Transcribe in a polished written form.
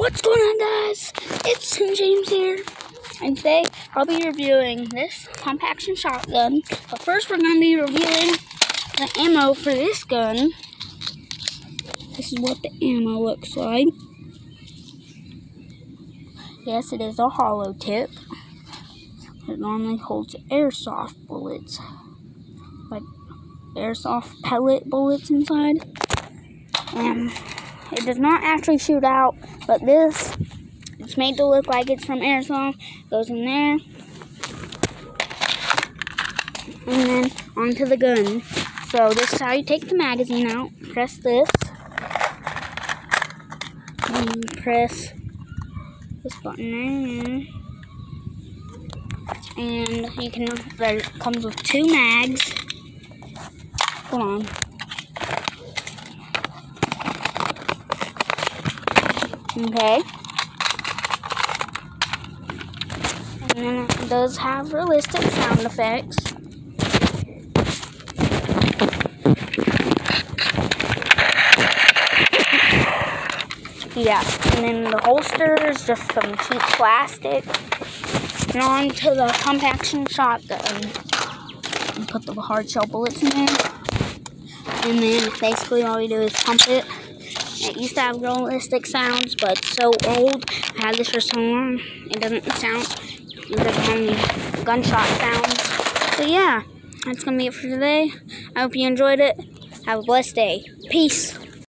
What's going on, guys? It's Tim James here, and today I'll be reviewing this pump action shotgun. But first we're going to be reviewing the ammo for this gun. This is what the ammo looks like. Yes, it is a hollow tip. It normally holds airsoft bullets, like airsoft pellet bullets inside. And it does not actually shoot out, but this, it's made to look like it's from airsoft. Goes in there, and then onto the gun. So this is how you take the magazine out. Press this, and press this button there, and you can. It comes with 2 mags. Hold on. Okay. And then it does have realistic sound effects. Yeah, and then the holster is just some cheap plastic. And on to the pump action shotgun. And put the hard shell bullets in there. And then basically all you do is pump it. It used to have realistic sounds, but it's so old. I had this for so long, it doesn't sound. It doesn't have any gunshot sounds. So yeah, that's going to be it for today. I hope you enjoyed it. Have a blessed day. Peace.